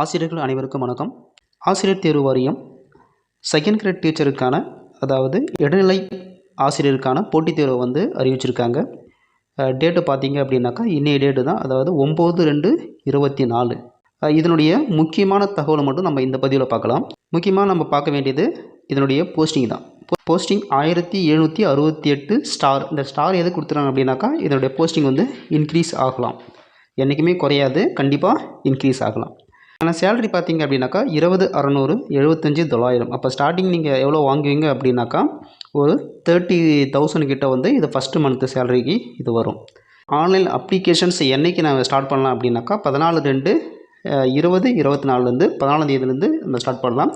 ஆசிரியர்கள் அனைவருக்கும் வணக்கம். ஆசிரியர் தேர்வு வாரியம் செகண்ட் கிரேட் டீச்சருக்கான அதாவது இடைநிலை ஆசிரியருக்கான போட்டித் தேர்வை வந்து அறிவிச்சிருக்காங்க. டேட்டு பார்த்தீங்க அப்படின்னாக்கா இன்னைய டேட்டு தான், அதாவது 9/2/24. இதனுடைய முக்கியமான தகவலை மட்டும் நம்ம இந்த பதிவில் பார்க்கலாம். முக்கியமாக நம்ம பார்க்க வேண்டியது இதனுடைய போஸ்டிங் தான். Posting 1768 star. இந்த ஸ்டார் எது கொடுத்துறாங்க அப்படின்னாக்கா இதனுடைய போஸ்டிங் வந்து இன்க்ரீஸ் ஆகலாம், என்றைக்குமே குறையாது, கண்டிப்பாக இன்க்ரீஸ் ஆகலாம். ஆனால் சேலரி பார்த்தீங்க அப்படின்னாக்கா 20,600 75,900. அப்போ ஸ்டார்டிங் நீங்கள் எவ்வளோ வாங்குவீங்க அப்படின்னாக்கா ஒரு 30,000 கிட்ட வந்து இது ஃபஸ்ட்டு மந்த்து சேலரிக்கு இது வரும். ஆன்லைன் அப்ளிகேஷன்ஸ் என்றைக்கு நாங்கள் ஸ்டார்ட் பண்ணலாம் அப்படின்னாக்கா 14/2/2024 14ஆம் தேதியிலேருந்து நம்ம ஸ்டார்ட் பண்ணலாம்.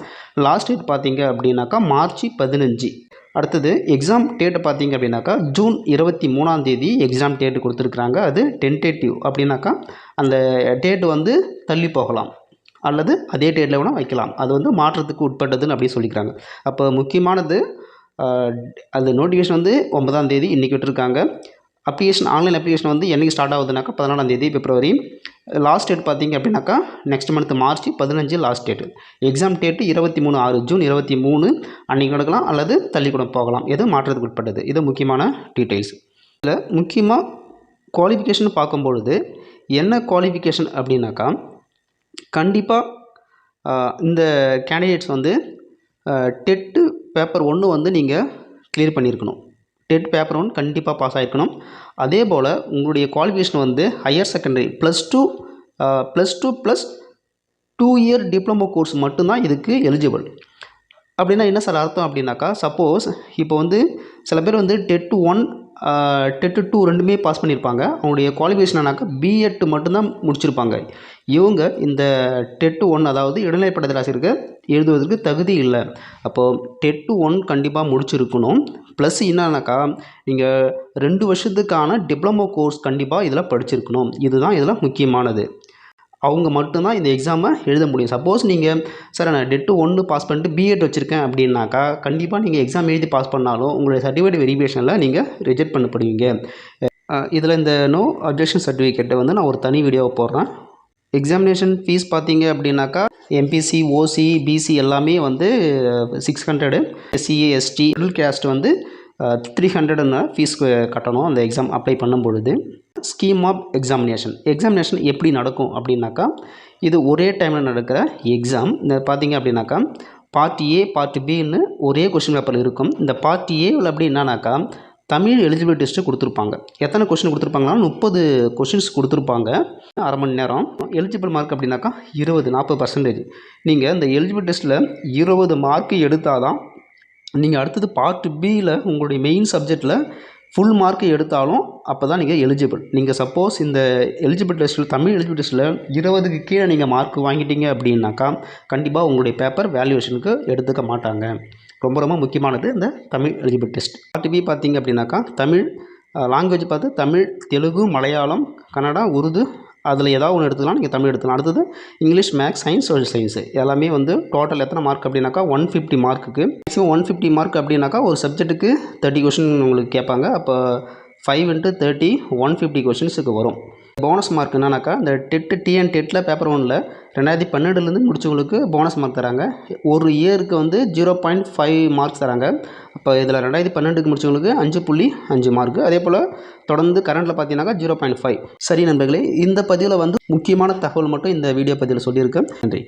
லாஸ்ட் டேட் பார்த்தீங்க அப்படின்னாக்கா March 15. அடுத்தது எக்ஸாம் டேட்டு பார்த்தீங்க அப்படின்னாக்கா June 23ஆம் தேதி எக்ஸாம் டேட்டு கொடுத்துருக்குறாங்க. அது டென்டேட்டிவ் அப்படின்னாக்கா அந்த டேட்டு வந்து தள்ளி போகலாம் அல்லது அதே டேட்டில் கூட வைக்கலாம். அது வந்து மாற்றத்துக்கு உட்பட்டதுன்னு அப்படி சொல்லிக்கிறாங்க. அப்போ முக்கியமானது அது நோட்டிஃபிகேஷன் வந்து 9ஆம் தேதி இன்றைக்கி விட்டுருக்காங்க. அப்ளிகேஷன் ஆன்லைன் அப்ளிகேஷன் வந்து என்றைக்கு ஸ்டார்ட் ஆகுதுனாக்கா 14ஆம் தேதி பிப்ரவரி. லாஸ்ட் டேட் பார்த்தீங்க அப்படின்னாக்கா next month March 15 last date. Exam date 23/6 June 23 அன்றைக்கி நடக்கலாம் அல்லது தள்ளி கூட போகலாம். எது மாற்றத்துக்கு உட்பட்டது. இது முக்கியமான டீட்டெயில்ஸ். இதில் முக்கியமாக குவாலிஃபிகேஷன் பார்க்கும்பொழுது என்ன குவாலிஃபிகேஷன் அப்படின்னாக்கா கண்டிப்பாக இந்த கேண்டிடேட்ஸ் வந்து டெட்டு பேப்பர் 1 வந்து நீங்கள் கிளியர் பண்ணியிருக்கணும். டெட் பேப்பர் 1 கண்டிப்பாக பாஸ் ஆகிருக்கணும். அதே போல் உங்களுடைய குவாலிஃபிகேஷன் வந்து higher secondary +2 +2 2 year diploma course மட்டும்தான் இதுக்கு எலிஜிபிள். அப்படின்னா என்ன சார் அர்த்தம் அப்படின்னாக்கா, சப்போஸ் இப்போ வந்து சில பேர் வந்து டெட் 1 டெட் 2 ரெண்டுமே பாஸ் பண்ணியிருப்பாங்க. அவங்களுடைய குவாலிஃபிகேஷனானாக்கா B.Ed மட்டும்தான் முடிச்சிருப்பாங்க. இவங்க இந்த டெட் 1 அதாவது இடைநிலை பட்டதாரிக்கு எழுதுவதற்கு தகுதி இல்லை. அப்போது டெட் 1 கண்டிப்பாக முடிச்சிருக்கணும். ப்ளஸ் என்னன்னாக்கா நீங்கள் 2 வருஷத்துக்கான டிப்ளமோ கோர்ஸ் கண்டிப்பாக இதில் படிச்சிருக்கணும். இதுதான் இதில் முக்கியமானது. அவங்க மட்டும்தான் இந்த எக்ஸாமை எழுத முடியும். சப்போஸ் நீங்கள் சார் நான் டெட்டு 1 பாஸ் பண்ணிட்டு B.Ed வச்சுருக்கேன் அப்படின்னாக்கா கண்டிப்பாக நீங்கள் எக்ஸாம் எழுதி பாஸ் பண்ணாலும் உங்களுடைய சர்டிஃபிகேட் வெரிஃபிகேஷனில் நீங்கள் ரிஜெக்ட் பண்ணப்படுவீங்க. இதில் இந்த நோ அப்ஜெக்ஷன் சர்டிஃபிகேட்டை வந்து நான் ஒரு தனி வீடியோவை போடுறேன். எக்ஸாமினேஷன் ஃபீஸ் பார்த்தீங்க அப்படின்னாக்கா MPC OC BC எல்லாமே வந்து 600, SC ST மிடில் கேஸ்ட் வந்து 300 ஃபீஸ் கட்டணும் அந்த எக்ஸாம் அப்ளை பண்ணும் பொழுது. ஸ்கீம் ஆஃப் எக்ஸாமினேஷன் எப்படி நடக்கும் அப்படின்னாக்கா இது ஒரே டைமில் நடக்கிற எக்ஸாம். இந்த பார்த்தீங்க அப்படின்னாக்கா பார்ட் A பார்ட் Bன்னு ஒரே கொஸ்டின் பேப்பர் இருக்கும். இந்த பார்ட் Aவில் அப்படி என்னன்னாக்கா தமிழ் எலிஜிபிலிட்டி டெஸ்ட்டு கொடுத்துருப்பாங்க. எத்தனை கொஸ்டின் கொடுத்துருப்பாங்கன்னா 30 கொஷின்ஸ் கொடுத்துருப்பாங்க. அரை மணி நேரம். எலிஜிபிள் மார்க் அப்படின்னாக்கா 40%. நீங்கள் இந்த எலிஜிபிள் டெஸ்ட்டில் 20 மார்க் எடுத்தால் தான் நீங்கள் அடுத்தது பார்ட் Bயில் உங்களுடைய மெயின் சப்ஜெக்டில் ஃபுல் மார்க் எடுத்தாலும் அப்போ தான் நீங்கள் எலிஜிபிள். நீங்கள் சப்போஸ் இந்த எலிஜிபிள் டெஸ்ட்டில் தமிழ் எலிஜிபிள் டெஸ்ட்டில் 20க்கு கீழே நீங்கள் மார்க் வாங்கிட்டீங்க அப்படின்னாக்கா கண்டிப்பாக உங்களுடைய பேப்பர் வேல்யூவேஷனுக்கு எடுத்துக்க மாட்டாங்க. ரொம்ப ரொம்ப முக்கியமானது இந்த Tamil eligible test. Part B பார்த்தீங்க அப்படின்னாக்கா தமிழ் லாங்குவேஜ் பார்த்து தமிழ், தெலுங்கு, மலையாளம், கன்னடா, உருது அதில் ஏதாவது ஒன்று எடுத்துக்கலாம். நீங்கள் தமிழ் எடுத்துக்கலாம். அடுத்தது English, maths, science, social science எல்லாமே வந்து டோட்டல் எத்தனை மார்க் அப்படின்னாக்கா 150 மார்க்குக்கு மேக்ஸிமம் 150 மார்க் அப்படின்னாக்கா ஒரு சப்ஜெக்ட்டுக்கு 30 கொஷின் உங்களுக்கு கேட்பாங்க. அப்போ 5 × 30 150 கொஷின்ஸுக்கு வரும். போனஸ் மார்க் என்னன்னாக்கா இந்த TN டெட்டில் பேப்பர் 1ல் 2012 முடிச்சவங்களுக்கு போனஸ் மார்க் தராங்க. ஒரு இயருக்கு வந்து 0.5 மார்க்ஸ் தராங்க. அப்போ இதில் 2012க்கு முடிச்சவங்களுக்கு 5.5 மார்க்கு. அதே போல் தொடர்ந்து கரண்டில் பார்த்தீங்கன்னாக்கா 0.5. சரி நண்பர்களே, இந்த பதிவில் வந்து முக்கியமான தகவல் மட்டும் இந்த வீடியோ பதிவில் சொல்லியிருக்கேன். நன்றி.